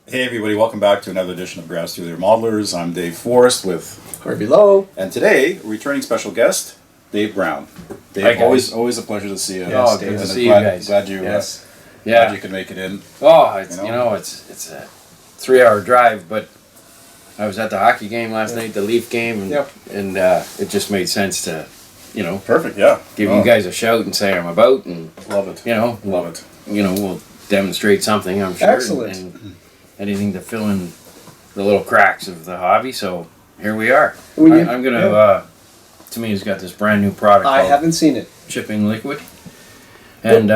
Hey everybody, welcome back to another edition of Grass Dealer Modelers. I'm Dave Forrest with Harvey Lowe. and today, returning special guest, Dave Browne. Dave, Hi, always a pleasure to see you. Yes, good to see you guys. Glad you glad you could make it in. Oh, it's it's a 3-hour drive, but I was at the hockey game last night, the Leaf game, and it just made sense to, Perfect, yeah. give you guys a shout and say I'm about, and Love it. Love it. We'll demonstrate something, I'm sure. Excellent. And anything to fill in the little cracks of the hobby. So here we are. When you- I'm gonna. Tamiya's got this brand new product. I called haven't seen it. Chipping Liquid, and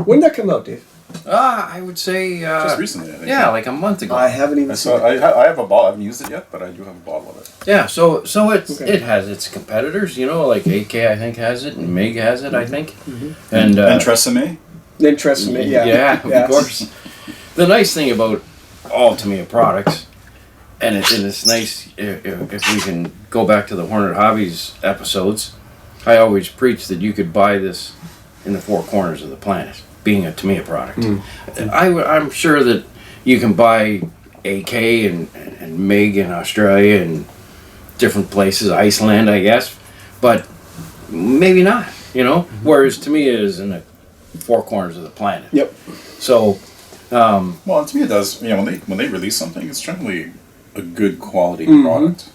When did that come out, Dave? I would say Just recently, I think. yeah, like a month ago. I haven't even seen it. I have a bottle. I haven't used it yet, but I do have a bottle of it. Yeah, so it's Okay. it has its competitors, like AK I think has it and MiG has it, I think, Mm-hmm. and And Tresemme? Interests me, yeah. of course. The nice thing about all Tamiya products, and it's nice if we can go back to the Hornet Hobbies episodes. I always preach that you could buy this in the four corners of the planet, being a Tamiya product. I'm sure that you can buy AK and MiG in Australia and different places, Iceland, I guess, but maybe not, Whereas Tamiya is in the four corners of the planet. Yep. Well, So, to me it does. When they release something, it's generally a good quality product.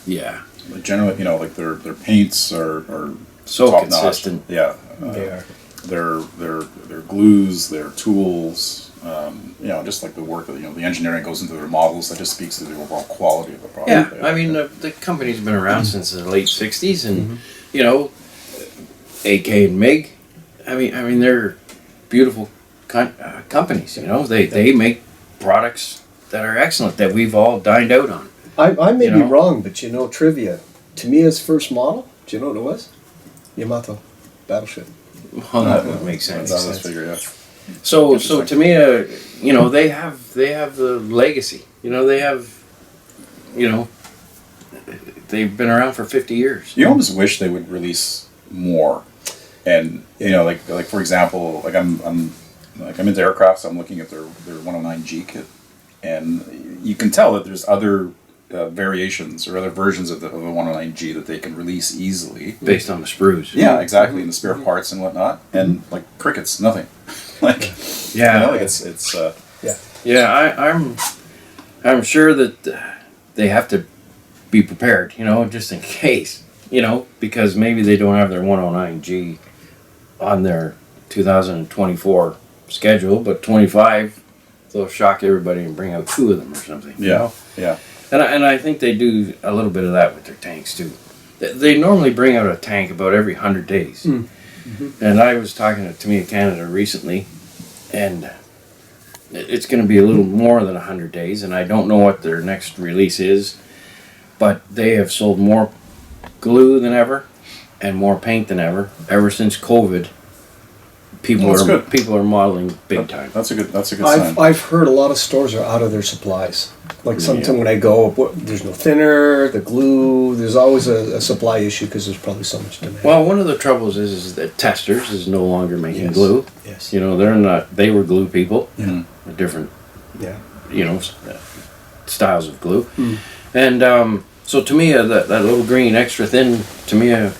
yeah, Like generally, like their paints are so top notch. consistent. Yeah, They are. their glues, their tools, just like the work that the engineering goes into their models. That just speaks to the overall quality of the product. Yeah, I mean, the company's been around since the late 60s, and, AK and MiG, I mean, they're beautiful companies, They make products that are excellent, that we've all dined out on. I may You be know? wrong, but trivia. Tamiya's first model, do you know what it was? Yamato battleship. Well, that would make sense. Let's figure it out. So Interesting. Tamiya, they have the legacy. They have, they've been around for 50 years. You almost wish they would release more, and like for example, like I'm into aircraft, so I'm looking at their 109G kit, and you can tell that there's other variations or other versions of the 109G that they can release easily Based on the sprues. Yeah, exactly, and the spare parts and whatnot, and like crickets, nothing. Like Yeah. it's Yeah, I'm sure that they have to be prepared, just in case, because maybe they don't have their 109G on their 2024 schedule, but 25 they'll shock everybody and bring out 2 of them or something. yeah. And I think they do a little bit of that with their tanks too. They normally bring out a tank about every 100 days. And I was talking to Tamiya Canada recently, and it's going to be a little more than 100 days, and I don't know what their next release is, but they have sold more glue than ever and more paint than ever since COVID. People are modeling big time. That's a good sign. I've heard a lot of stores are out of their supplies. Like sometimes when I go, there's no thinner, the glue. There's always a supply issue because there's probably so much demand. Well, one of the troubles is that Testers is no longer making Yes. glue. Yes. They're not. They were glue people. Mhm. Different, Yeah. styles of glue, and so Tamiya, that little green extra thin Tamiya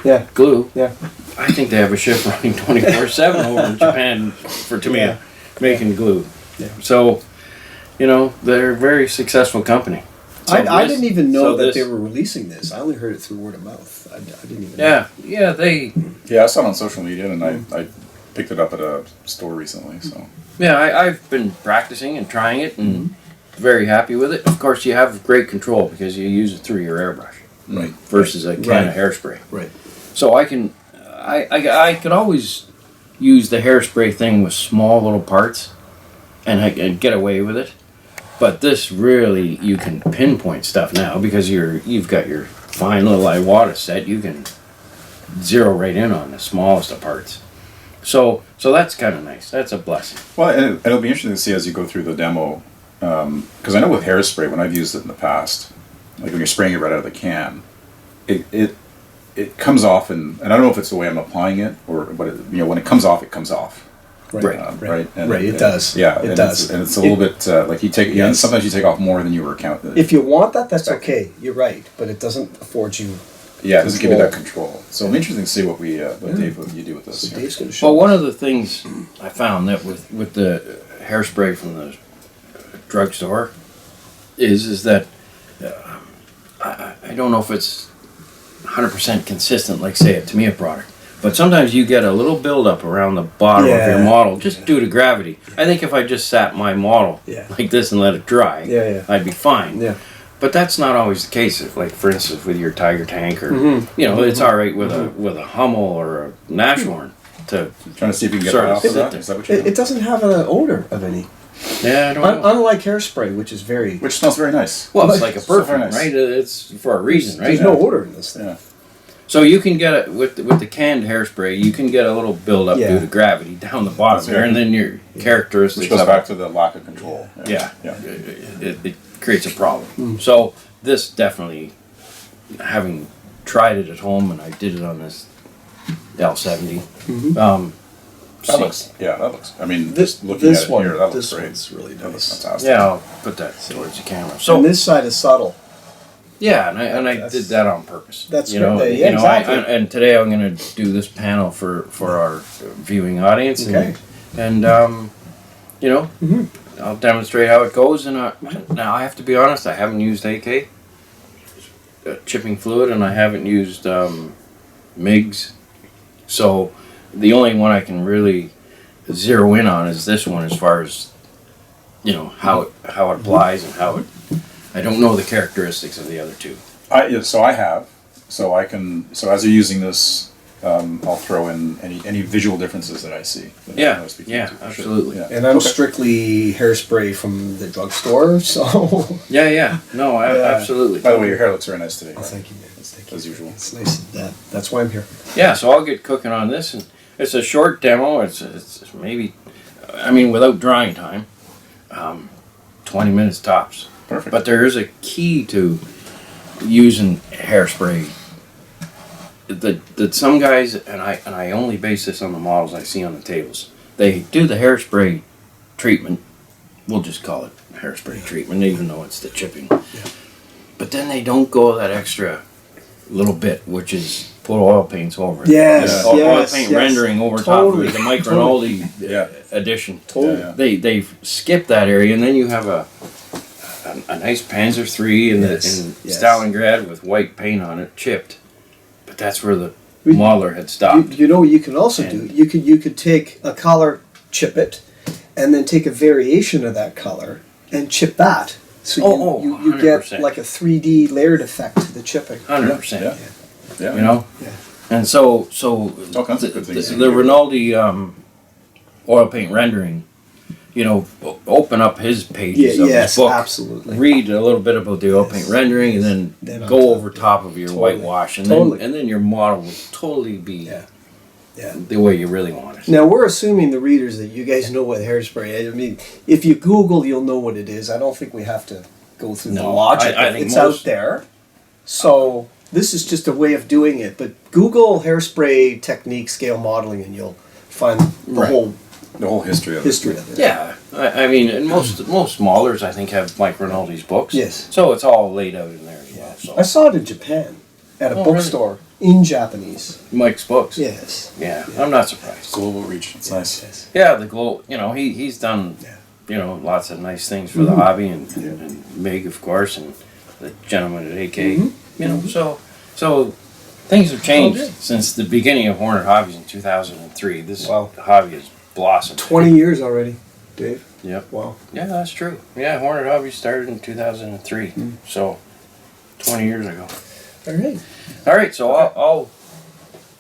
Yeah. glue. Yeah. I think they have a ship running 24/7 over in Japan for Tamiya making glue. Yeah. So, they're a very successful company. So I didn't even know that this- they were releasing this. I only heard it through word of mouth. I didn't even know. Yeah, they. Yeah, I saw it on social media, and I picked it up at a store recently. So Yeah, I've been practicing and trying it, and very happy with it. Of course, you have great control because you use it through your airbrush right. versus a can of hairspray. Right. So I could always use the hairspray thing with small little parts, and I can get away with it. But this really, you can pinpoint stuff now because you've got your fine little Iwata set. You can zero right in on the smallest of parts. So that's kind of nice. That's a blessing. Well, and it'll be interesting to see as you go through the demo, because I know with hairspray, when I've used it in the past, like when you're spraying it right out of the can, it comes off, and I don't know if it's the way I'm applying it, but when it comes off, it comes off. Right. Right. Right, it does. Yeah, It and does. it's a little bit like you take. Yeah, and sometimes you take off more than you were counting. If you want that, that's okay. You're right, but it doesn't afford you. Yeah, it doesn't give you that control. So it'll be interesting to see what Dave, what you do with this. So here. Dave's going to show. Well, one of the things I found that with the hairspray from the drugstore is that I don't know if it's 100% consistent, like say a Tamiya product, but sometimes you get a little buildup around the bottom of your model just due to gravity. I think if I just sat my model like this and let it dry, I'd be fine. Yeah. But that's not always the case. If, like for instance, with your Tiger Tank, or you know, it's all right with a Hummel or a Nashorn to Trying to see if you can get Sort that of off of that. sit Is that what you're It doesn't have an odor of any. Yeah, I don't know. Unlike hairspray, which is very. Which smells very nice. Well, it's like a So very perfume, nice. right? It's for a reason, right? There's no odor in this thing. Yeah. So you can get it with the canned hairspray. You can get a little buildup due to gravity down the bottom there, and then your characteristics. Which goes of back it, to the lack of control. yeah, Yeah. it creates a problem. So this definitely, having tried it at home, and I did it on this L70. That looks. Yeah, that looks. I mean, This just looking this at it one, here, that looks this great. one's really That looks nice. fantastic. Yeah, I'll put that towards the camera. So So and this side is subtle. yeah, and I That's- did that on purpose. that's you know, good. Yeah, you know, exactly. and today I'm going to do this panel for our viewing audience, Okay. and you know, I'll demonstrate how it goes. And now I have to be honest, I haven't used AK chipping fluid, and I haven't used MIGs, so the only one I can really zero in on is this one, as far as you know how it applies and how it. I don't know the characteristics of the other two. So I have. So I can. So as you're using this, I'll throw in any visual differences that I see. That Yeah, I was speaking yeah, to, for absolutely. Sure. Yeah. And I'm Okay. strictly hairspray from the drugstore, so. Yeah. No, Yeah. absolutely. By the way, your hair looks very nice today. Oh, thank you, man. Thank you. As usual. It's nice. That's why I'm here. Yeah, so I'll get cooking on this, and it's a short demo. It's maybe, I mean, without drying time, 20 minutes tops. Perfect. But there is a key to using hairspray that some guys, and I only base this on the models I see on the tables. They do the hairspray treatment. We'll just call it hairspray treatment, even though it's the chipping. But then they don't go that extra little bit, which is put oil paints over it. Yes, Oil yes, paint yes. rendering over Totally, top of it, the Micronaldi Yeah. edition. Totally. Yeah. They skip that area, and then you have a nice Panzer III in Yes, in yes. Stalingrad with white paint on it, chipped. But that's where the We- modeler had stopped. You know what you can also And- do? You could take a color, chip it, and then take a variation of that color and chip that. So you get 100%. like a 3D layered effect to the chipping. 100%. Yeah. Yeah. You know? Yeah. And so All kinds of good things the you can do. Rinaldi oil paint rendering, you know, open up his pages of yes, his book, absolutely. read a little bit about the oil paint rendering, and then Then on go top. over top of your Totally. whitewash, and Totally. then your model will totally be Yeah. the way you really want it. Now we're assuming the readers that you guys know what hairspray is. I mean, if you Google, you'll know what it is. I don't think we have to go through the No, logic. I think it's most- out there. So this is just a way of doing it. But Google hairspray technique scale modeling, and you'll find the Right. whole The whole history of it. history of it. Yeah, I mean, and most maulers I think have Mike Rinaldi's books. Yes. So it's all laid out in there as well. So I saw it in Japan at a Oh, bookstore in Japanese. Mike's books. Yes. Yeah, I'm not surprised. Global reach. It's nice. Yes. Yeah, the glow. You know, he's done. Yeah. You know, lots of nice things for the hobby, and Meg, of course, and the gentleman at AK. You know, so things have changed Okay. since the beginning of Hornet Hobbies in 2003. This Wow. hobby has blossomed. 20 years already, Dave. Yep. Wow. Yeah, that's true. Yeah, Hornet Hobbies started in 2003, so 20 years ago. All right. All right, so I'll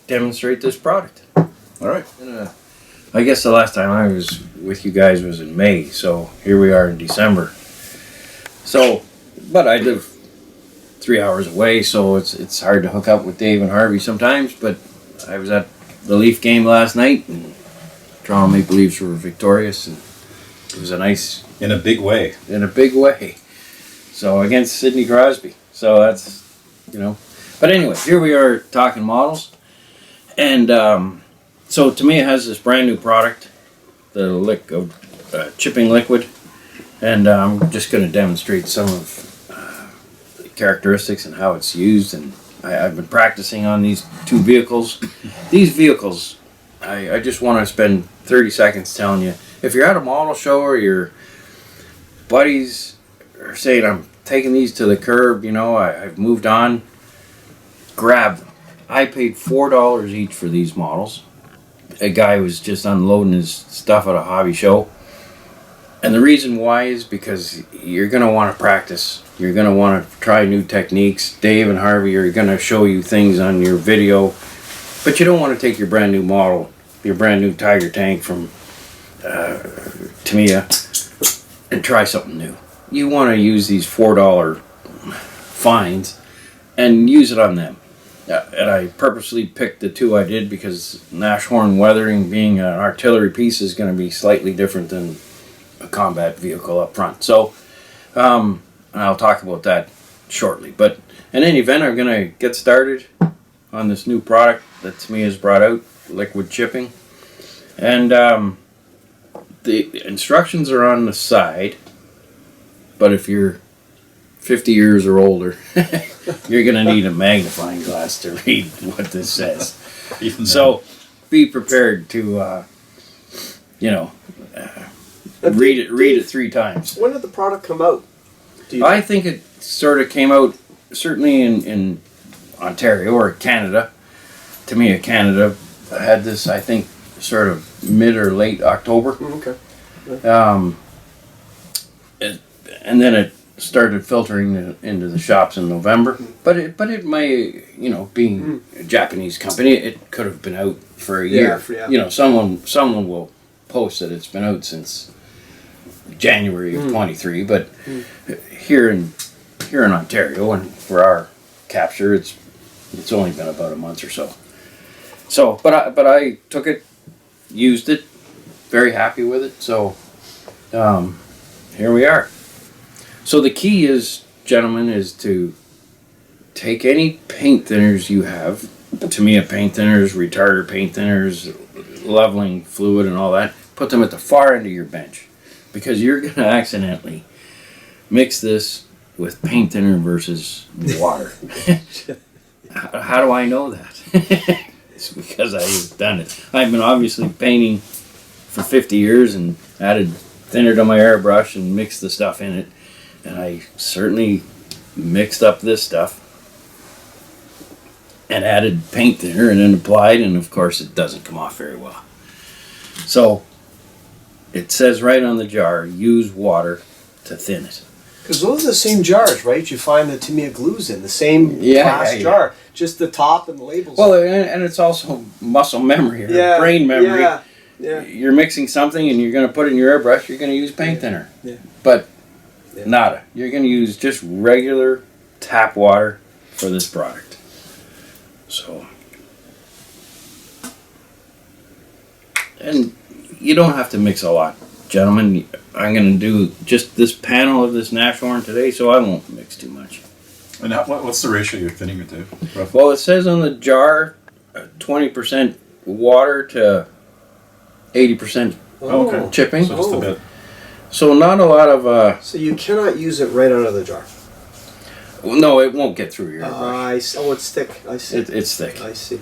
demonstrate this product. All right. I guess the last time I was with you guys was in May, so here we are in December. So, but I live 3 hours away, so it's hard to hook up with Dave and Harvey sometimes. But I was at the Leaf game last night, and Toronto Maple Leafs were victorious, and it was a nice, In a big way. in a big way. So against Sidney Crosby. So that's, you know. But anyway, here we are talking models. And so Tamiya has this brand new product chipping liquid, and I'm just going to demonstrate some of the characteristics and how it's used. And I've been practicing on these two vehicles. These vehicles, I just want to spend 30 seconds telling you, if you're at a model show or your buddies are saying, I'm taking these to the curb, I've moved on, grab them. I paid $4 each for these models. A guy was just unloading his stuff at a hobby show. And the reason why is because you're going to want to practice. You're going to want to try new techniques. Dave and Harvey are going to show you things on your video. But you don't want to take your brand new model, your brand new Tiger tank from Tamiya, and try something new. You want to use these $4 fines and use it on them. And I purposely picked the two I did because Nashorn weathering, being an artillery piece, is going to be slightly different than a combat vehicle up front. So, and I'll talk about that shortly. But in any event, I'm going to get started on this new product that Tamiya has brought out, liquid chipping. And the instructions are on the side, but if you're 50 years or older, you're going to need a magnifying glass to read what this says. So be prepared to, read it 3 times. When did the product come out? I think it sort of came out certainly in Ontario or Canada. Tamiya Canada had this, I think, sort of mid or late October. Okay. And then it started filtering into the shops in November. But it may, being a Japanese company, it could have been out for a year. Yeah. Someone will post that it's been out since January of 23. But here in Ontario and for our capture, it's only been about a month or so. So, but I took it, used it, very happy with it. So, here we are. So the key is, gentlemen, is to take any paint thinners you have, Tamiya paint thinners, retarder paint thinners, leveling fluid and all that, put them at the far end of your bench. Because you're going to accidentally mix this with paint thinner versus water. How do I know that? It's because I've done it. I've been obviously painting for 50 years and added thinner to my airbrush and mixed the stuff in it. And I certainly mixed up this stuff and added paint thinner and then applied, and of course it doesn't come off very well. So it says right on the jar, use water to thin it. Because those are the same jars, right? You find the Tamiya glues in the same glass jar, just the top and the labels. Well, and it's also muscle memory or brain memory. Yeah. You're mixing something and you're going to put it in your airbrush, you're going to use paint thinner. Yeah. But nada. You're going to use just regular tap water for this product. So, and you don't have to mix a lot, gentlemen. I'm going to do just this panel of this Nashorn today, so I won't mix too much. And now, what's the ratio you're thinning it to? Roughly? Well, it says on the jar 20% water to 80% chipping. So just a bit. So not a lot of... so you cannot use it right out of the jar? No, it won't get through your airbrush. I see. Oh, it's thick. I see. It's thick. I see.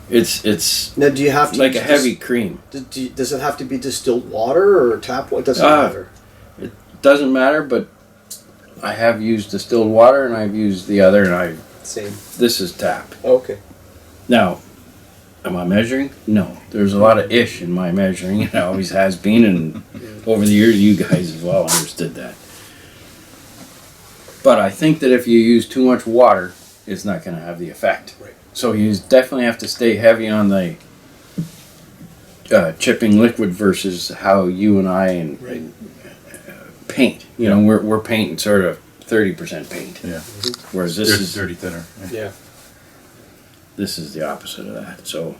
It's now, do you have to like a heavy cream. Does it have to be distilled water or tap water? It doesn't matter. It doesn't matter, but I have used distilled water and I've used the other, Same. This is tap. Okay. Now, am I measuring? No. There's a lot of ish in my measuring. It always has been, and over the years you guys have well understood that. But I think that if you use too much water, it's not going to have the effect. Right. So you definitely have to stay heavy on the chipping liquid versus how you and I and paint. You know, we're painting sort of 30% paint. Yeah. Whereas this is dirty thinner. Yeah. This is the opposite of that. So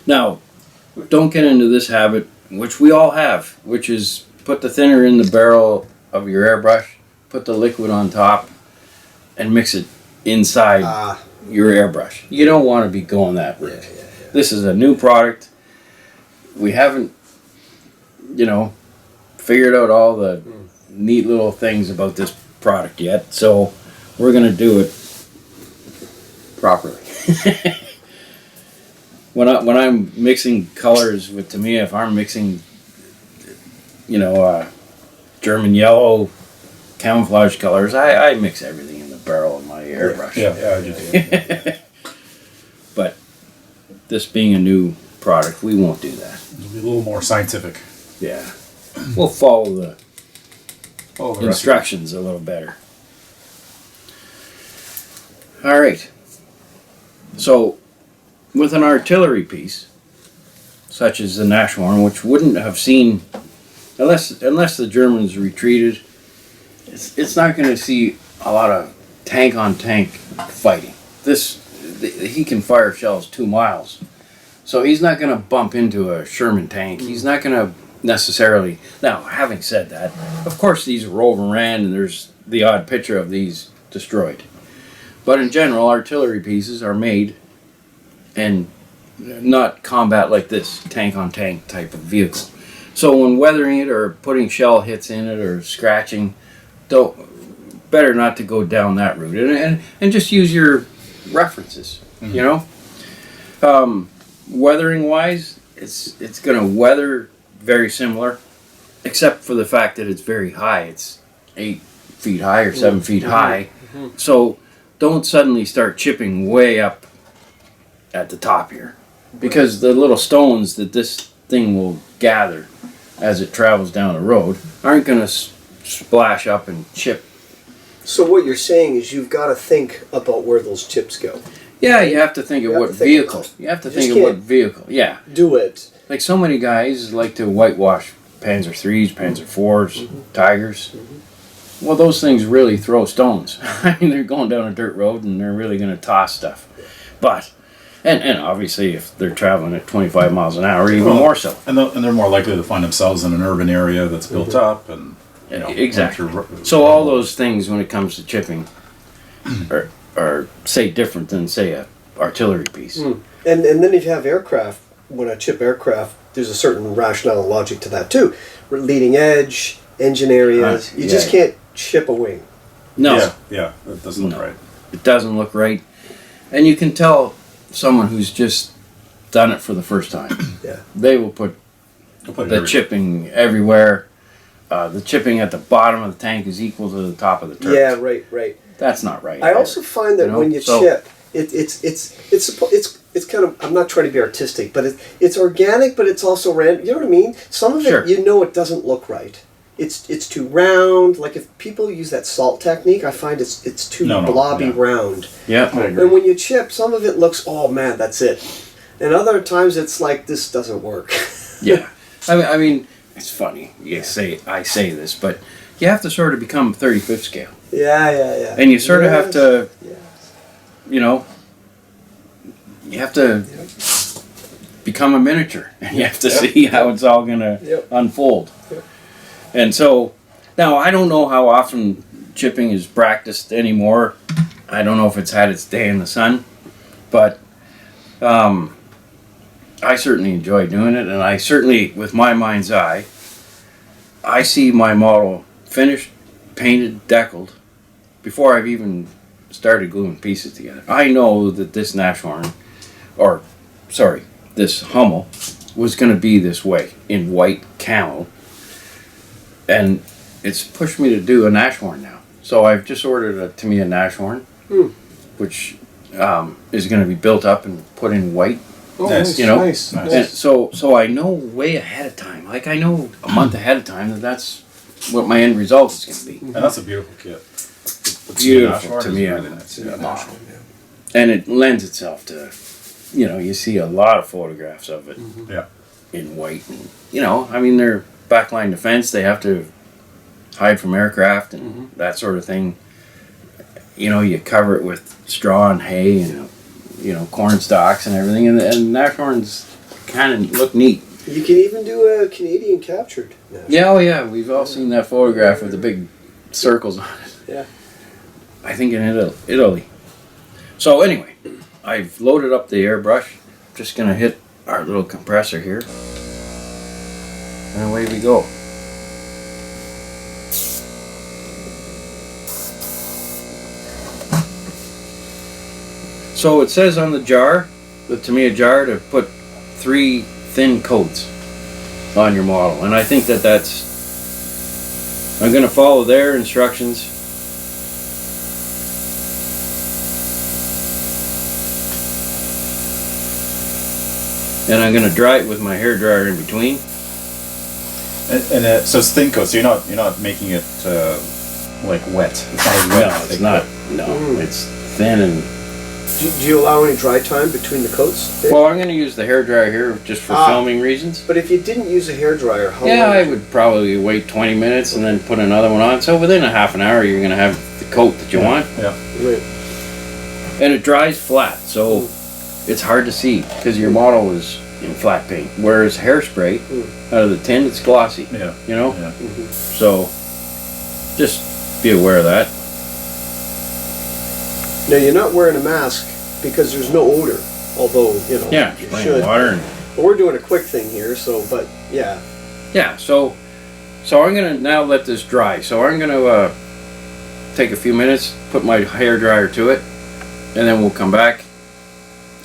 now, don't get into this habit, which we all have, which is put the thinner in the barrel of your airbrush, put the liquid on top, and mix it inside your airbrush. You don't want to be going that route. Yeah. This is a new product. we haven't, figured out all the neat little things about this product yet. So we're gonna do it properly. When I'm mixing colors with Tamiya, if I'm mixing, German yellow camouflage colors, I mix everything in the barrel of my airbrush. Yeah, I do too. But this being a new product, we won't do that. It'll be a little more scientific. Yeah. We'll follow the Oh, the instructions a little better. All right. So, with an artillery piece, such as the Nashorn, which wouldn't have seen, unless the Germans retreated, it's not going to see a lot of tank-on-tank fighting. He can fire shells 2 miles. So he's not going to bump into a Sherman tank. He's not going to necessarily... Now, having said that, of course these are overran and there's the odd picture of these destroyed. But in general, artillery pieces are made and not combat like this, tank-on-tank type of vehicle. So when weathering it or putting shell hits in it or scratching, better not to go down that route. And just use your references, weathering wise, it's going to weather very similar, except for the fact that it's very high. It's 8 feet high or 7 feet high. So don't suddenly start chipping way up at the top here, because the little stones that this thing will gather as it travels down the road aren't going to splash up and chip. So what you're saying is you've got to think about where those chips go. Yeah, you have to think of what vehicle. You have to think of what vehicle. Yeah. Do it. Like so many guys like to whitewash Panzer IIIs, Panzer IVs, Tigers. Well, those things really throw stones. I mean, they're going down a dirt road and they're really going to toss stuff. But, and obviously if they're traveling at 25 miles an hour, even more so. And they're more likely to find themselves in an urban area that's built up and... Exactly. So all those things when it comes to chipping are say different than say a artillery piece. And then if you have aircraft, when I chip aircraft, there's a certain rationale and logic to that too. Leading edge, engine areas, you just can't chip a wing. No. Yeah, it doesn't look right. It doesn't look right. And you can tell someone who's just done it for the first time. Yeah. They will put the chipping everywhere. The chipping at the bottom of the tank is equal to the top of the turret. Yeah, right. That's not right. I also find that when you chip, it's kind of, I'm not trying to be artistic, but it's organic, but it's also random. You know what I mean? Some of it, it doesn't look right. It's too round. Like if people use that salt technique, I find it's too blobby round. Yeah, I agree. And when you chip, some of it looks, oh man, that's it. And other times it's like, this doesn't work. Yeah. I mean, it's funny. I say this, but you have to sort of become 35th scale. Yeah. And you sort of have to, you have to become a miniature. And you have to see how it's all going to unfold. Yep. And so, now I don't know how often chipping is practiced anymore. I don't know if it's had its day in the sun. But I certainly enjoy doing it. And I certainly, with my mind's eye, I see my model finished, painted, deckled, before I've even started gluing pieces together. I know that this Nashorn, this Hummel, was going to be this way, in white camo. And it's pushed me to do a Nashorn now. So I've just ordered a Tamiya Nashorn, which is going to be built up and put in white. Oh, nice. And so I know way ahead of time. Like I know a month ahead of time that's what my end result is going to be. And that's a beautiful kit. Beautiful to me. Really nice. And it lends itself to, you see a lot of photographs of it in white. And, they're backline defense. They have to hide from aircraft and that sort of thing. You cover it with straw and hay and corn stalks and everything, and Nashorns kind of look neat. You can even do a Canadian captured Nashorn. Yeah, we've all seen that photograph with the big circles on it. Yeah. I think in Italy. So anyway, I've loaded up the airbrush. Just going to hit our little compressor here. And away we go. So it says on the jar, the Tamiya jar, to put 3 thin coats on your model. And I think that that's, I'm going to follow their instructions. And I'm going to dry it with my hair dryer in between. And so it's thin coat. So you're not making it like wet. It's not a wet. No, it's not. No, it's thin and. Do you allow any dry time between the coats, Dave? Well, I'm going to use the hair dryer here just for filming reasons. But if you didn't use a hair dryer, how long? I would probably wait 20 minutes and then put another one on. So within a half an hour, you're going to have the coat that you want. Yeah. Right. And it dries flat, so it's hard to see because your model is in flat paint. Whereas hairspray, out of the tin, it's glossy. Yeah. You know? Yeah. So just be aware of that. Now, you're not wearing a mask because there's no odor, although, you know, Yeah, you plain should. water. And, But we're doing a quick thing here, so, but, yeah. yeah, so I'm going to now let this dry. So I'm going to take a few minutes, put my hair dryer to it, and then we'll come back.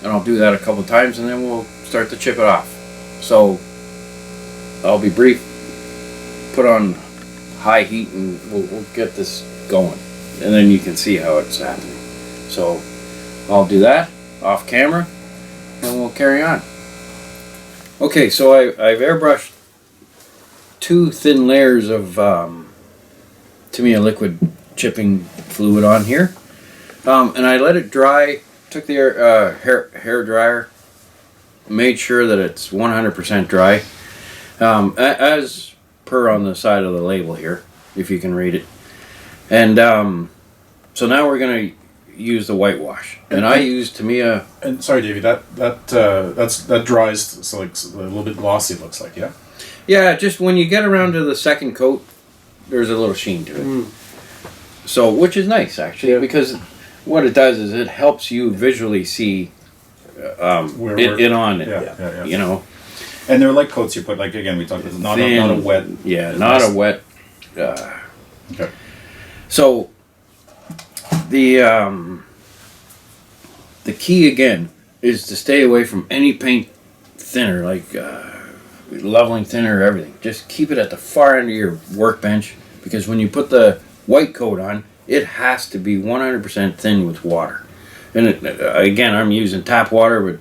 And I'll do that a couple times, and then we'll start to chip it off. So I'll be brief, put on high heat, and we'll get this going. And then you can see how it's happening. So I'll do that off camera, and we'll carry on. Okay, so I've airbrushed 2 thin layers of Tamiya liquid chipping fluid on here, and I let it dry. Took the hair dryer, made sure that it's 100% dry, as per on the side of the label here, if you can read it. And so now we're going to use the whitewash, and I use Tamiya. And sorry, Davey, that dries so like a little bit glossy. It looks like, yeah. Yeah, just when you get around to the second coat, there's a little sheen to it. So, which is nice actually, because what it does is it helps you visually see it on it. Yeah. You know. And they're like coats you put, like, again, we talked about not a wet. Yeah, not a wet. Okay. So the key again is to stay away from any paint thinner, like leveling thinner or everything. Just keep it at the far end of your workbench, because when you put the white coat on, it has to be 100% thin with water. And again, I'm using tap water, but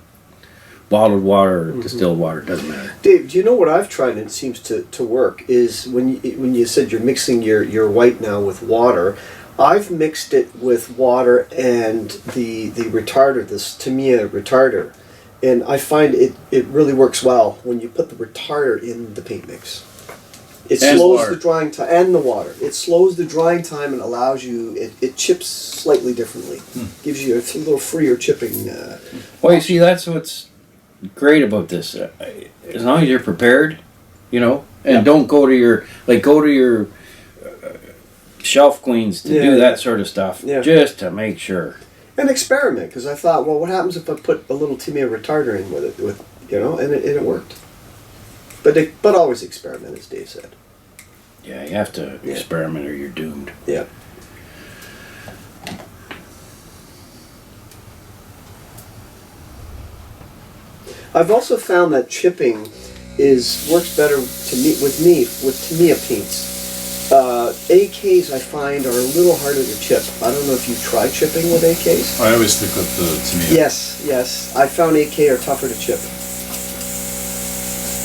bottled water or distilled water, doesn't matter. Dave, do you know what I've tried and it seems to work is when you said you're mixing your white now with water, I've mixed it with water and the retarder, this Tamiya retarder, and I find it really works well when you put the retarder in the paint mix. It slows the drying time, and the water. It slows the drying time and allows you, it chips slightly differently. Gives you a little freer chipping. Well, you see, that's what's great about this. As long as you're prepared, you know, and don't go to your shelf queens to do that sort of stuff, just to make sure. And experiment, because I thought, well, what happens if I put a little Tamiya retarder in with it, and it worked. But always experiment, as Dave said. Yeah, you have to experiment or you're doomed. Yeah. I've also found that chipping works better with Tamiya paints. AKs I find are a little harder to chip. I don't know if you try chipping with AKs. I always stick with the Tamiya. Yes. I found AK are tougher to chip.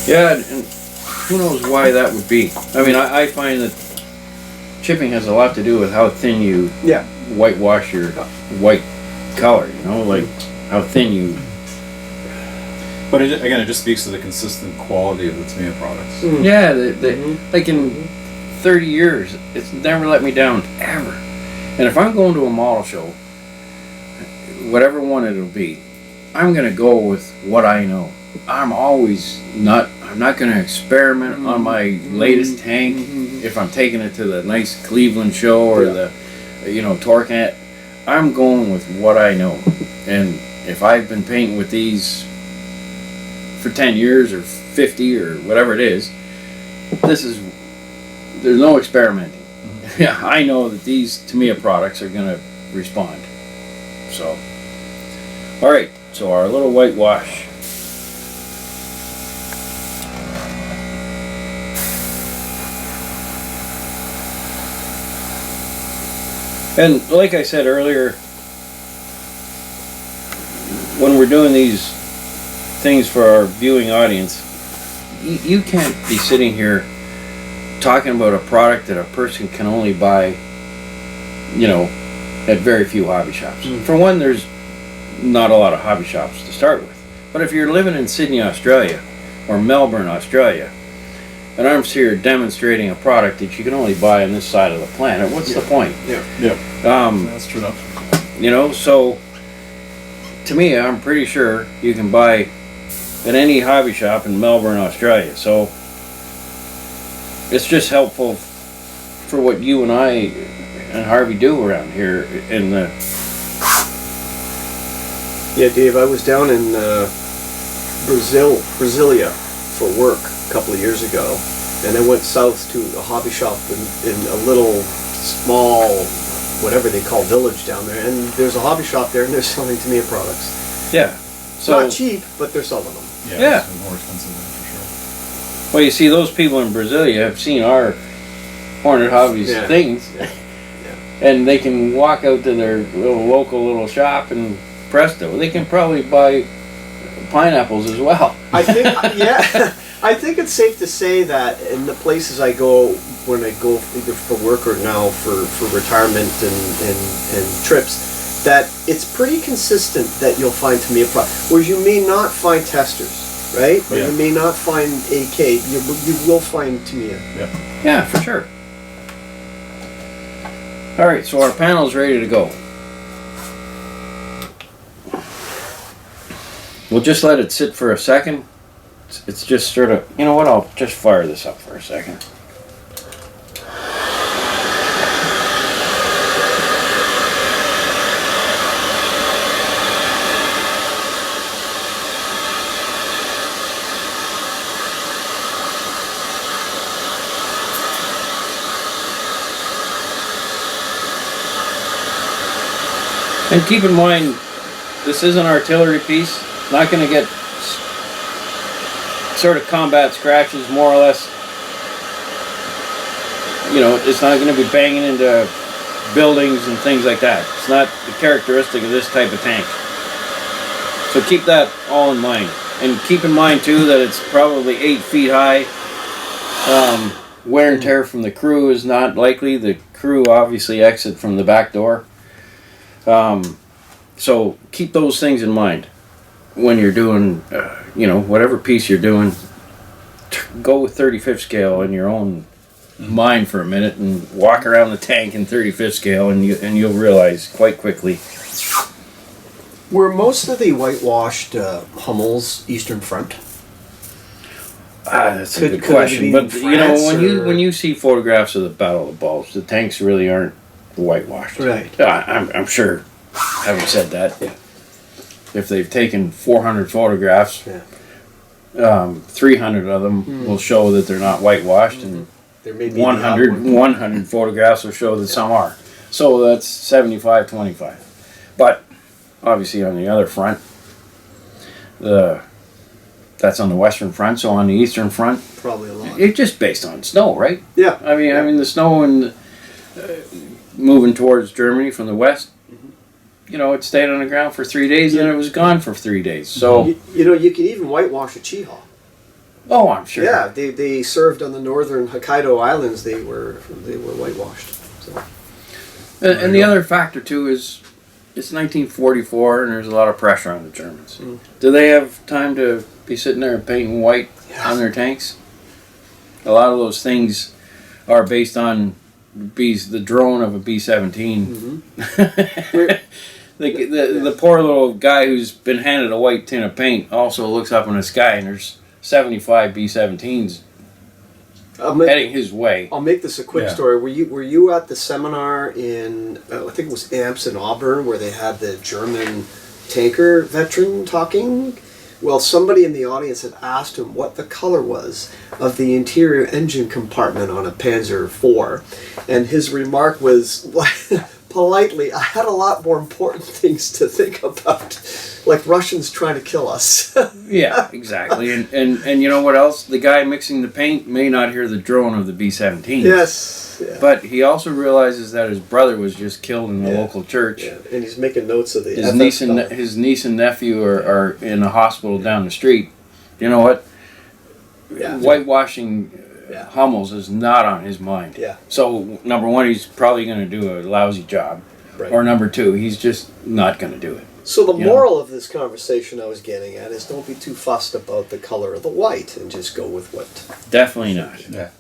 Yeah, and who knows why that would be. I mean, I find that chipping has a lot to do with how thin you whitewash your white color, you know, like how thin you... But it just speaks to the consistent quality of the Tamiya products. Yeah, like in 30 years, it's never let me down, ever. And if I'm going to a model show, whatever one it'll be, I'm going to go with what I know. I'm not going to experiment on my latest tank if I'm taking it to the nice Cleveland show or the, Torquant. I'm going with what I know. And if I've been painting with these for 10 years or 50 or whatever it is, there's no experimenting. Yeah, I know that these Tamiya products are going to respond. So, all right, so our little whitewash. And like I said earlier, when we're doing these things for our viewing audience, you can't be sitting here talking about a product that a person can only buy, at very few hobby shops. For one, there's not a lot of hobby shops to start with. But if you're living in Sydney, Australia, or Melbourne, Australia, and I'm here demonstrating a product that you can only buy on this side of the planet, what's the point? Yeah. That's true enough. So to me, I'm pretty sure you can buy at any hobby shop in Melbourne, Australia. So it's just helpful for what you and I and Harvey do around here in the... Yeah, Dave, I was down in Brasilia for work a couple of years ago, and I went south to a hobby shop in a little small, whatever they call village down there, and there's a hobby shop there and they're selling Tamiya products. Yeah. So not cheap, but they're selling them. Yeah. It's more expensive than for sure. Well, you see, those people in Brasilia have seen our Hornet Hobbies things, and they can walk out to their local shop and presto, they can probably buy pineapples as well. I think, I think it's safe to say that in the places I go, when I go either for work or now for retirement and trips, that it's pretty consistent that you'll find Tamiya products. Whereas you may not find testers, right? Or you may not find AK. You will find Tamiya. Yeah, for sure. All right, so our panel's ready to go. We'll just let it sit for a second. It's just sort of, you know what, I'll just fire this up for a second. And keep in mind, this is an artillery piece. Not going to get sort of combat scratches, more or less. It's not going to be banging into buildings and things like that. It's not the characteristic of this type of tank. So keep that all in mind. And keep in mind, too, that it's probably 8 feet high. Wear and tear from the crew is not likely. The crew obviously exit from the back door. So keep those things in mind when you're doing, whatever piece you're doing. Go with 35th scale in your own mind for a minute and walk around the tank in 35th scale, and you'll realize quite quickly. Were most of the whitewashed Hummels Eastern Front? That's a good question. But when you see photographs of the Battle of the Bulge, the tanks really aren't whitewashed. Right. I'm sure. Having said that, if they've taken 400 photographs, 300 of them will show that they're not whitewashed, and there may be 100 photographs will show that some are. So that's 75-25. But obviously on the other front, that's on the western front. So on the eastern front, probably a lot. It's just based on snow, right? Yeah. I mean the snow and moving towards Germany from the west. It stayed on the ground for 3 days, and then it was gone for 3 days. So you can even whitewash a Chiha. Oh, I'm sure. Yeah, they served on the northern Hokkaido Islands. They were whitewashed. So. And the other factor too is it's 1944, and there's a lot of pressure on the Germans. Do they have time to be sitting there painting white on their tanks? A lot of those things are based on the drone of a B-17. The poor little guy who's been handed a white tin of paint also looks up in the sky, and there's 75 B-17s heading his way. I'll make this a quick story. Were you at the seminar in I think it was Amps in Auburn, where they had the German tanker veteran talking? Well, somebody in the audience had asked him what the color was of the interior engine compartment on a Panzer IV, and his remark was, politely, I had a lot more important things to think about, like Russians trying to kill us. Yeah, exactly. And you know what else? The guy mixing the paint may not hear the drone of the B-17. Yes. Yeah. But he also realizes that his brother was just killed in the local church. Yeah. And he's making notes of the His niece and nephew are in a hospital down the street. You know what? Yeah. Whitewashing Hummels is not on his mind. Yeah. So, number one, he's probably going to do a lousy job. Right. Or number two, he's just not going to do it. So the moral of this conversation I was getting at is don't be too fussed about the color of the white and just go with what. Definitely not. Yeah.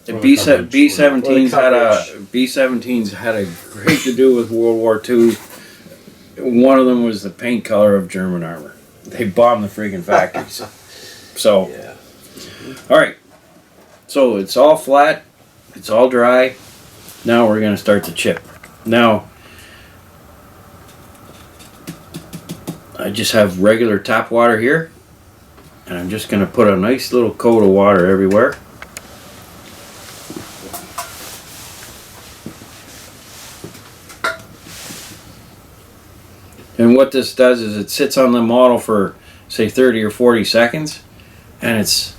The B-17s had a great to do with World War II. One of them was the paint color of German armor. They bombed the friggin' factories. So, all right. So it's all flat. It's all dry. Now we're going to start to chip. Now, I just have regular tap water here. And I'm just going to put a nice little coat of water everywhere. And what this does is it sits on the model for, say, 30 or 40 seconds, and it's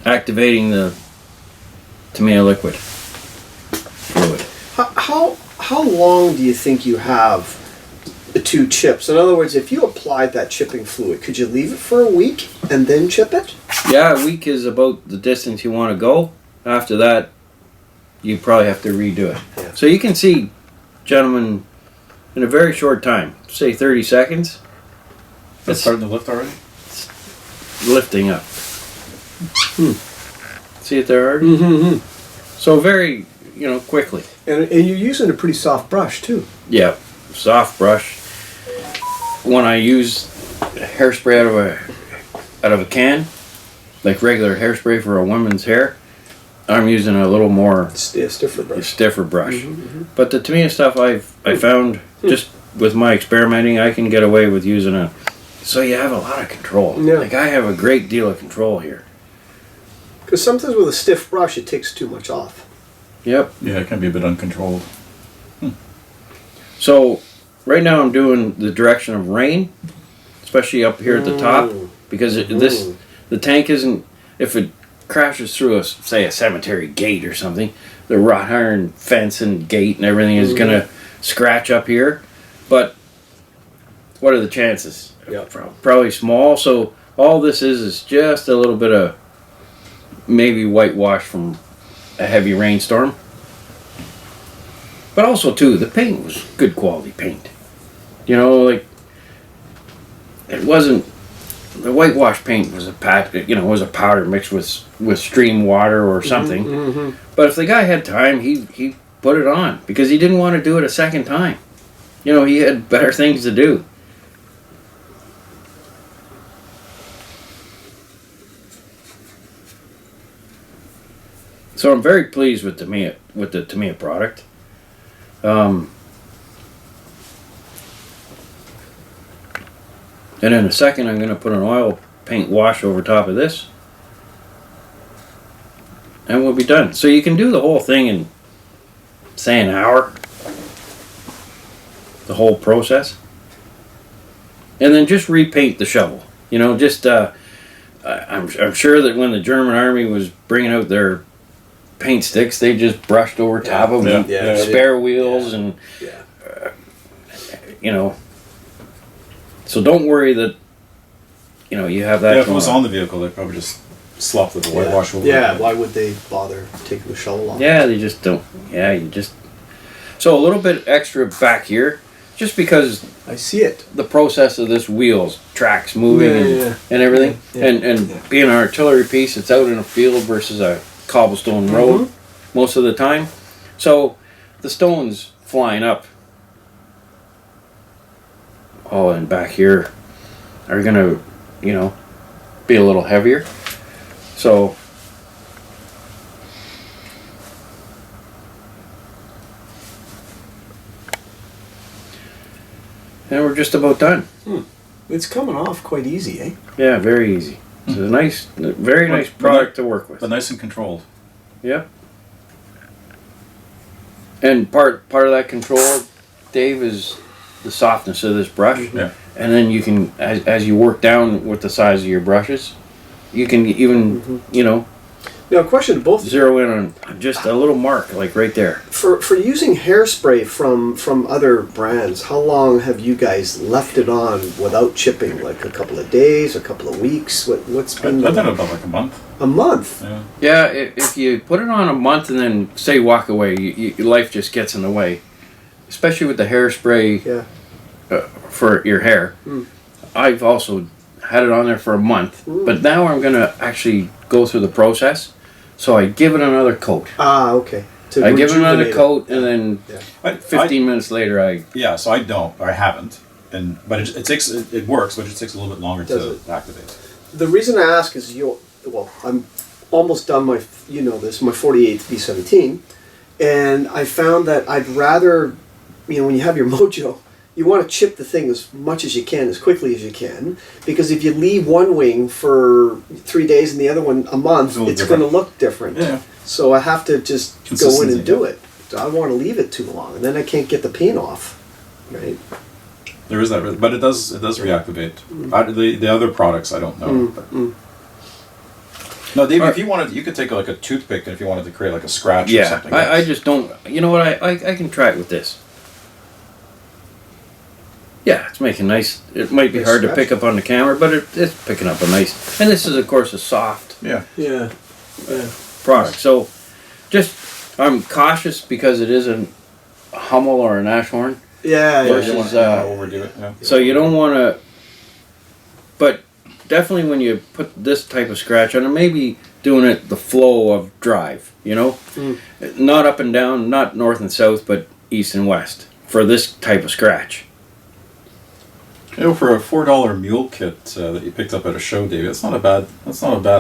activating the Tamiya liquid fluid. How long do you think you have the two chips? In other words, if you applied that chipping fluid, could you leave it for a week and then chip it? Yeah, a week is about the distance you want to go. After that, you probably have to redo it. Yeah. So you can see, gentlemen, in a very short time, say 30 seconds, It's starting to lift already? lifting up. See it there, Art? Mm-hmm. So very, quickly. And you're using a pretty soft brush, too. Yeah, soft brush. When I use hairspray out of a can, like regular hairspray for a woman's hair, I'm using a little more stiffer brush. Mm-hmm. But the Tamiya stuff I found just with my experimenting, I can get away with using a. So you have a lot of control. Yeah. Like I have a great deal of control here. Because sometimes with a stiff brush, it takes too much off. Yep. Yeah, it can be a bit uncontrolled. So right now I'm doing the direction of rain, especially up here at the top, because the tank isn't. If it crashes through say a cemetery gate or something, the wrought iron fence and gate and everything is gonna scratch up here. But what are the chances? Yep. Probably small. So all this is just a little bit of maybe whitewash from a heavy rainstorm. But also too, the paint was good quality paint. Like it wasn't. The whitewash paint was a powder mixed with stream water or something. Mm-hmm. But if the guy had time, he put it on because he didn't want to do it a second time. He had better things to do. So I'm very pleased with the Tamiya product. And in a second, I'm going to put an oil paint wash over top of this. And we'll be done. So you can do the whole thing in, say, an hour. The whole process. And then just repaint the shovel. I'm sure that when the German army was bringing out their paint sticks, they just brushed over top of them. Spare wheels and... So don't worry that, you have that. Yeah, if it was on the vehicle, they'd probably just slop the whitewash over. Yeah, why would they bother taking the shovel off? Yeah, they just don't. Yeah, So a little bit extra back here, just because I see it. The process of this wheels, tracks moving and everything. Yeah. And being an artillery piece, it's out in a field versus a cobblestone road most of the time. So the stones flying up. Oh, and back here are going to, be a little heavier. So, and we're just about done. Well, It's coming off quite easy, eh? Yeah, very easy. It's a nice, very nice product to work with. But nice and controlled. Yeah. And part of that control, Dave, is the softness of this brush. Yeah. And then you can, as you work down with the size of your brushes, you can even, Now, a question to both of you. zero in on just a little mark, like right there. For using hairspray from other brands, how long have you guys left it on without chipping? Like a couple of days, a couple of weeks? What's been I've done it about like a month. a month? Yeah. Yeah, if you put it on a month and then say walk away, life just gets in the way. Especially with the hairspray Yeah. for your hair. I've also had it on there for a month, but now I'm going to actually go through the process. So I give it another coat. Ah, okay. I give it another rejuvenate coat, and then I- 15 minutes later, Yeah, so I don't, or I haven't, but it works, but it takes a little bit longer Does to activate. The reason I ask is I'm almost done my 48th B17, and I found that I'd rather, when you have your mojo, you want to chip the thing as much as you can, as quickly as you can, because if you leave one wing for 3 days and the other one a month, it's going to look different. Yeah. So I have to just go in and do Consistency, it. So I don't want to leave it too long, and then I can't get the paint off. Right? There is that, but it does reactivate. The other products I don't know. But. No, Dave, if you wanted, you could take like a toothpick, and if you wanted to create like a scratch or yeah, something. I just don't. You know what? I can try it with this. Yeah, it's making nice. It might be Nice hard scratch. to pick up on the camera, but it's picking up a nice. And this is, of course, a soft Yeah. Yeah. Yeah. product. So, I'm cautious because it is a Hummel or an Ashhorn. Yeah. You Versus, don't want to overdo it. Yeah. So you don't want to. But definitely, when you put this type of scratch on it, maybe doing it the flow of drive. Not up and down, not north and south, but east and west for this type of scratch. For a $4 mule kit that you picked up at a show, Dave, that's not a bad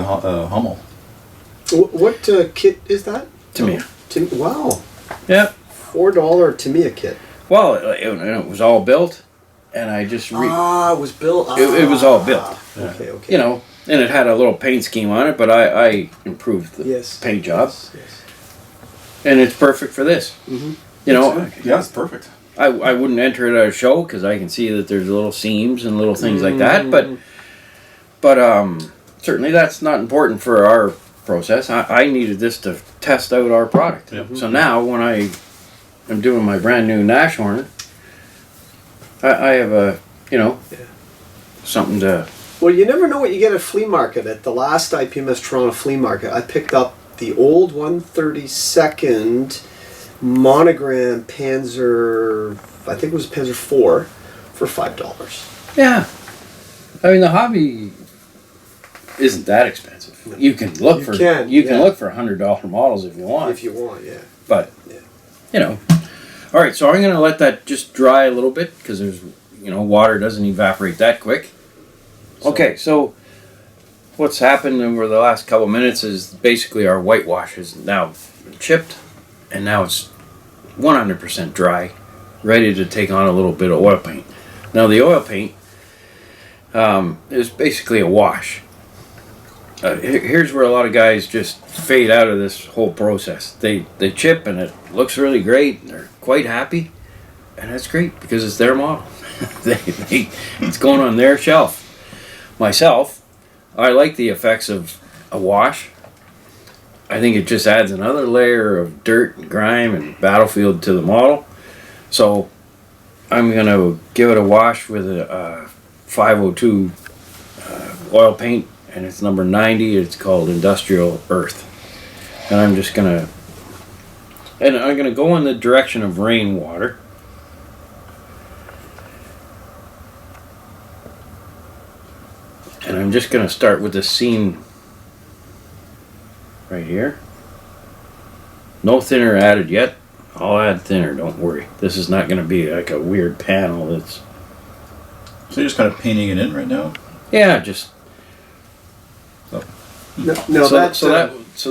Hummel. What kit is that? Tamiya. Wow. Yeah. $4 Tamiya kit. Well, it was all built, and I just It was built. it was all built. Okay. Okay. And it had a little paint scheme on it, but I improved the Yes. paint job, Yes. and it's perfect for this. Mhm. Yeah, it's perfect. I wouldn't enter it at a show because I can see that there's little seams and little things like that, but certainly that's not important for our process. I needed this to test out our product. Yep. So now when I am doing my brand new Nashhorn, I have something to. Well, you never know what you get at a flea market. At the last IPMS Toronto flea market, I picked up the old 132nd monogram Panzer, I think it was Panzer 4, for $5. Yeah. I mean, the hobby isn't that expensive. You can look You for can, look for $100 models if you want. If you want, yeah. But Yeah. All right, so I'm going to let that just dry a little bit because there's water doesn't evaporate that quick. Okay, so what's happened over the last couple minutes is basically our whitewash is now chipped, and now it's 100% dry, ready to take on a little bit of oil paint. Now the oil paint is basically a wash. Here's where a lot of guys just fade out of this whole process. They chip and it looks really great. And they're quite happy, and that's great because it's their model. It's going on their shelf. Myself, I like the effects of a wash. I think it just adds another layer of dirt and grime and battlefield to the model. So I'm going to give it a wash with a 502 oil paint, and it's number 90. It's called Industrial Earth. And I'm just going to, go in the direction of rainwater. And I'm just going to start with this seam right here. No thinner added yet. I'll add thinner, don't worry. This is not going to be like a weird panel that's... So you're just kind of painting it in right now? Yeah, just... So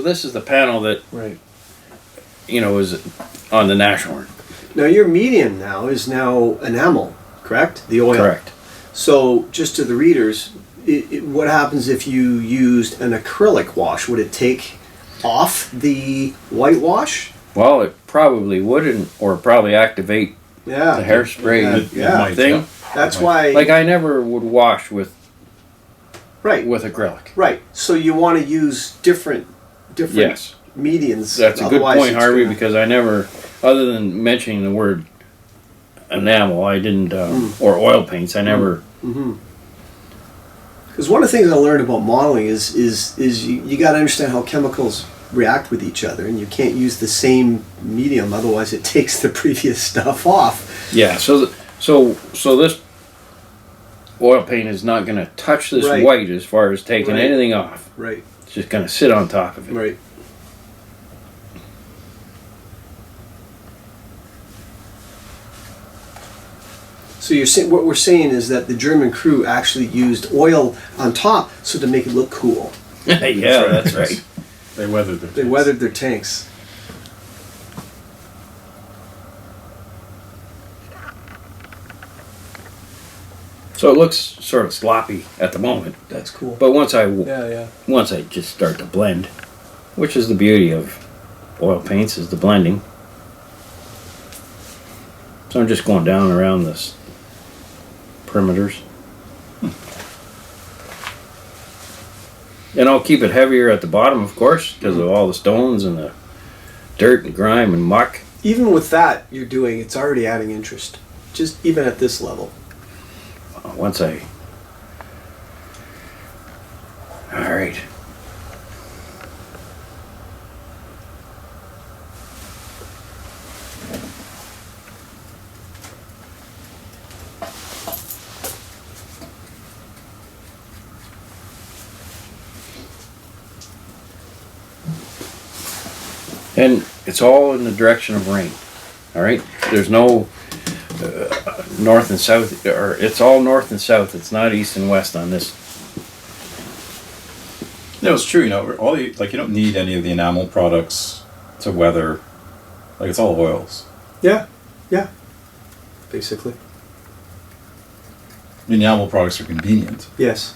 this is the panel that, right. is on the Nashhorn. Now your median now is now enamel, correct? The oil. Correct. So, just to the readers, what happens if you used an acrylic wash? Would it take off the whitewash? Well, it probably wouldn't, or probably activate Yeah. the hairspray Yeah. thing. Yeah. That's why. Like I never would wash with right. acrylic. Right. So you want to use different Yes. medians. That's a good otherwise point, it's Harvey, gonna- because I never, other than mentioning the word enamel, I didn't, or oil paints, I never. Because one of the things I learned about modeling is you got to understand how chemicals react with each other, and you can't use the same medium, otherwise it takes the previous stuff off. Yeah. So this oil paint is not going to touch this Right. white as far as taking Right. anything off. Right. It's just going to sit on top of it. Right. So you're saying what we're saying is that the German crew actually used oil on top so to make it look cool. Yeah, that's right. They weathered They weathered their tanks. So it looks sort of sloppy at the moment, That's cool. but once I Yeah. just start to blend, which is the beauty of oil paints, is the blending. So I'm just going down around this perimeters. And I'll keep it heavier at the bottom, of course, because of all the stones and the dirt and grime and muck. Even with that you're doing, it's already adding interest. Just even at this level. Once I... Alright. And it's all in the direction of rain. Alright? There's no north and south, or it's all north and south. It's not east and west on this. No, it's true. You know, you don't need any of the enamel products to weather. Like, it's all oils. Yeah. Yeah. Basically. The enamel products are convenient. Yes.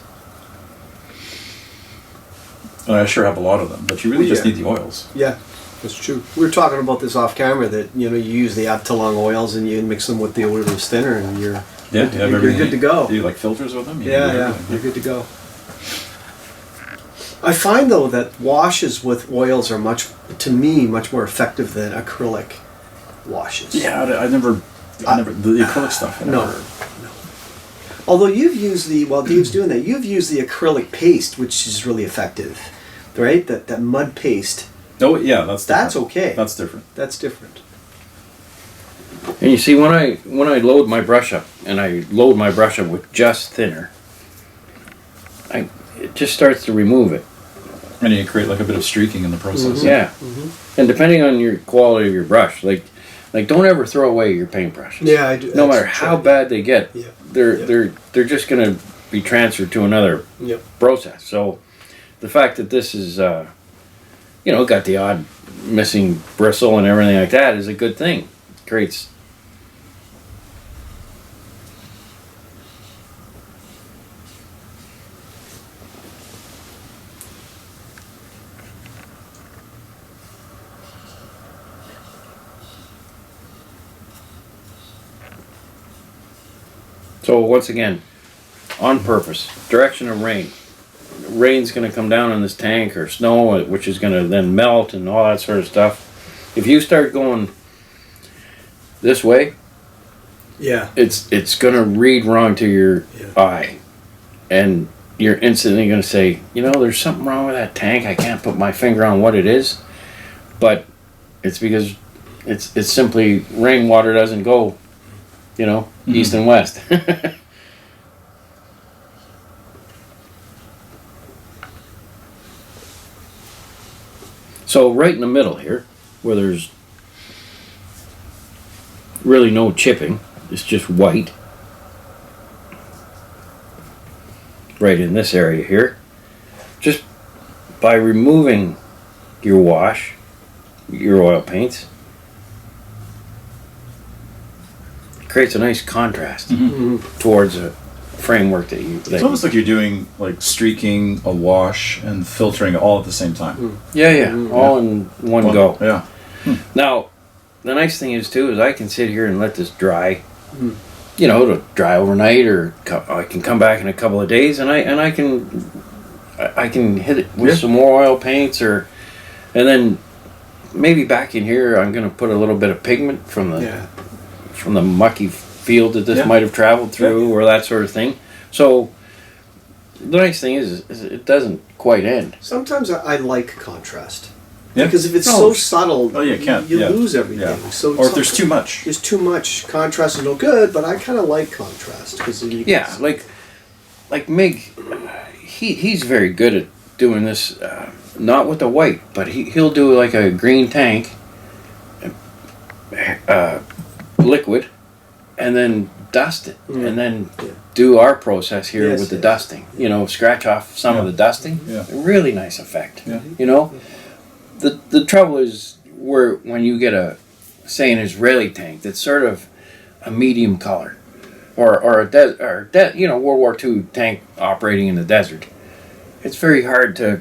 And I sure have a lot of them, but you really just Yeah. need the oils. Yeah. That's true. We were talking about this off camera that you use the Abtalung oils and you mix them with the odorless thinner and you're Yeah, you have you're everything. good to go. Do you like filters with them? You Yeah, can do yeah, everything. you're good to go. I find though that washes with oils are much more effective than acrylic washes. Yeah, I never the acrylic stuff. No. Although you've used while Dave's doing that, you've used the acrylic paste, which is really effective, right? That mud paste. Oh yeah, that's okay. That's different. That's different. And you see, when I load my brush up, and I load my brush up with just thinner, it just starts to remove it. And you create like a bit of streaking in the process. Mm-hmm. Yeah. And depending on your quality of your brush, like don't ever throw away your paintbrushes. Yeah, I do. No matter how bad they get, Yeah. they're just going to be transferred to another Yep. process. So the fact that this is got the odd missing bristle and everything like that is a good thing. It creates. So once again, on purpose, direction of rain. Rain's going to come down on this tank, or snow, which is going to then melt and all that sort of stuff. If you start going this way, Yeah. it's going to read wrong to your eye, and you're instantly going to say, there's something wrong with that tank. I can't put my finger on what it is, but it's because it's simply rainwater doesn't go, east and west. So right in the middle here, where there's really no chipping, it's just white. Right in this area here, just by removing your wash, your oil paints, it creates a nice contrast towards a framework that you. It's almost like you're doing like streaking, a wash, and filtering all at the same time. Yeah, all in one go. Yeah. Now, the nice thing is too is I can sit here and let this dry. You know, to dry overnight, or I can come back in a couple of days, and I can hit it with some more oil paints, and then maybe back in here I'm going to put a little bit of pigment from the mucky field that this might have traveled through, or that sort of thing. So the nice thing is it doesn't quite end. Sometimes I like contrast. Yeah. Because if it's so subtle, you can't. You lose everything. Yeah. So or if there's too much. There's too much. Contrast is no good, but I kind of like contrast. Like Mig, he's very good at doing this, not with the white, but he'll do like a green tank, liquid, and then dust it, and then do our process here with the dusting. You know, scratch off some of the dusting. Yeah. Really nice effect. Yeah. You know, the trouble is when you get say an Israeli tank that's sort of a medium color, or World War II tank operating in the desert. It's very hard to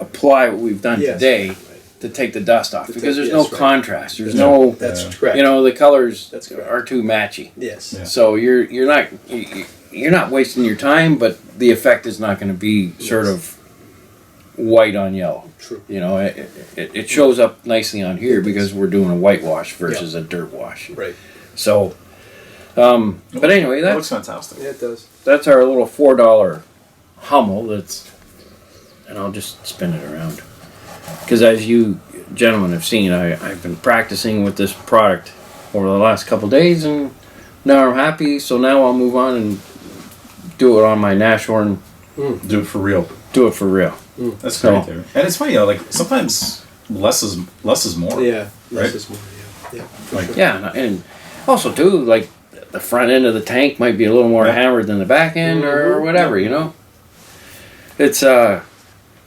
apply what we've done today to take the dust off, because there's no contrast. There's no. That's correct. You know, the colors are too matchy. Yes. Yeah. So you're not wasting your time, but the effect is not going to be sort of white on yellow. True. You know, it shows up nicely on here because we're doing a whitewash versus a dirt wash. Right. So, but anyway, that looks fantastic. Yeah, it does. That's our little $4 Hummel. And I'll just spin it around, because as you gentlemen have seen, I've been practicing with this product over the last couple of days, and now I'm happy. So now I'll move on and do it on my Nashorn. Do it for real. Do it for real. That's great, David. And it's funny, like sometimes less is more. Yeah, less is more. And also too, like the front end of the tank might be a little more hammered than the back end, or whatever. You know, it's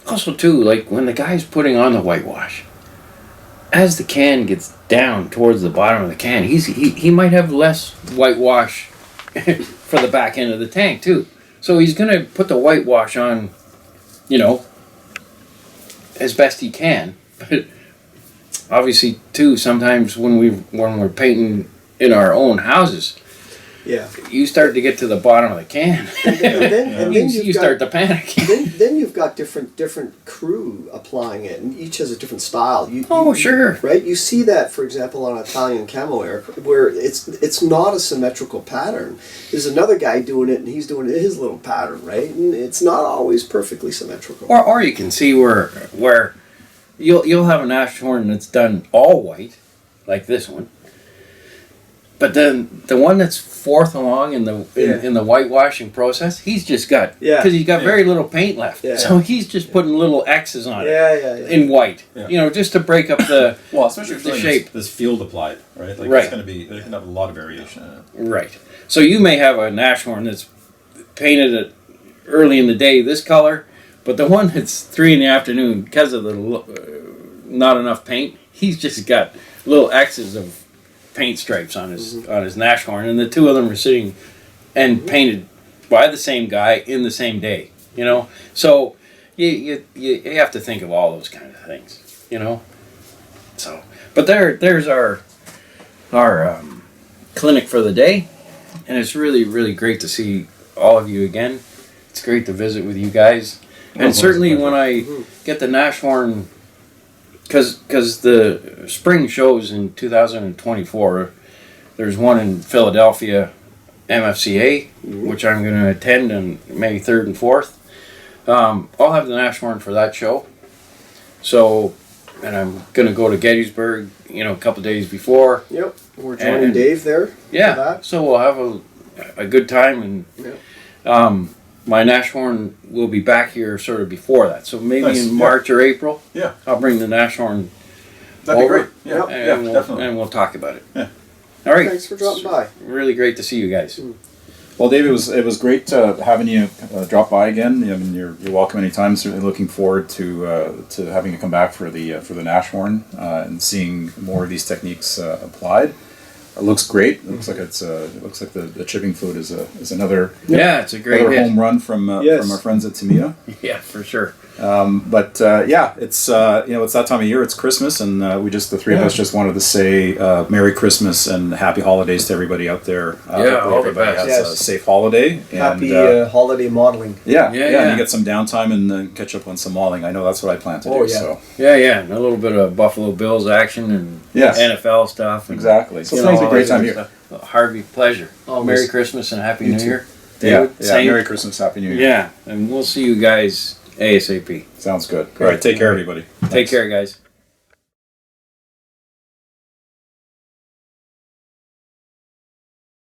also too, like when the guy's putting on the whitewash, as the can gets down towards the bottom of the can, he might have less whitewash for the back end of the tank too. So he's gonna put the whitewash on, you know, as best he can. But obviously too, sometimes when we're painting in our own houses, you start to get to the bottom of the can, and then you start to panic. then you've got different crew applying it, and each has a different style. Sure. Right? You see that, for example, on Italian camo air, where it's not a symmetrical pattern. There's another guy doing it, and he's doing his little pattern, right? And it's not always perfectly symmetrical. Or you can see where you'll have a Nashorn that's done all white, like this one. But then the one that's fourth along in the whitewashing process, he's just got, because he's got very little paint left. Yeah. So he's just putting little X's on it in white, you know, just to break up the especially the shape. This field applied, right? Like it's going to be, there's going to have a lot of variation in it. Right. So you may have a Nashorn that's painted early in the day this color, but the one that's 3 in the afternoon, because of the not enough paint, he's just got little X's of paint stripes on his Nashorn, and the two of them are sitting and painted by the same guy in the same day, you know. So you have to think of all those kind of things, you know. So, but there's our clinic for the day, and it's really, really great to see all of you again. It's great to visit with you guys, and certainly when I get the Nashorn. Because the spring shows in 2024, there's one in Philadelphia, MFCA, which I'm going to attend on May 3rd and 4th. I'll have the Nashorn for that show. So, and I'm going to go to Gettysburg, you know, a couple days before. Yep, we're joining Dave there. Yeah, for that. So we'll have a good time, and my Nashorn will be back here sort of before that. So maybe in March or April, I'll bring the Nashorn That'd over. be great. Yeah, definitely. And we'll talk about it. Yeah. All right. Thanks for dropping by. Really great to see you guys. Well, Dave, it was great having you drop by again. I mean, you're welcome anytime. Certainly looking forward to having you come back for the Nashorn and seeing more of these techniques applied. It looks great. It looks like it looks like the chipping fluid is another Yeah, it's a great another hit. home run from our friends at Tamiya. Yeah, for sure. But yeah, it's it's that time of year. It's Christmas, and the three of us just wanted to say Merry Christmas and Happy Holidays to everybody out there. Hopefully all the everybody best. has a safe holiday. Happy And, holiday modeling. yeah, Yeah, and yeah. you get some downtime and catch up on some modeling. I know that's what I plan to do. Oh, yeah. So Yeah, and a little bit of Buffalo Bills action and Yes. NFL stuff. And, exactly. So you it's know, a great all time that of year. stuff. Harvey, pleasure. Always. Merry Christmas and Happy You New too. Year. Yeah, Same. Merry Christmas, Happy New Year. Yeah, and we'll see you guys ASAP. Sounds good. All right, take care, everybody. Take care, guys.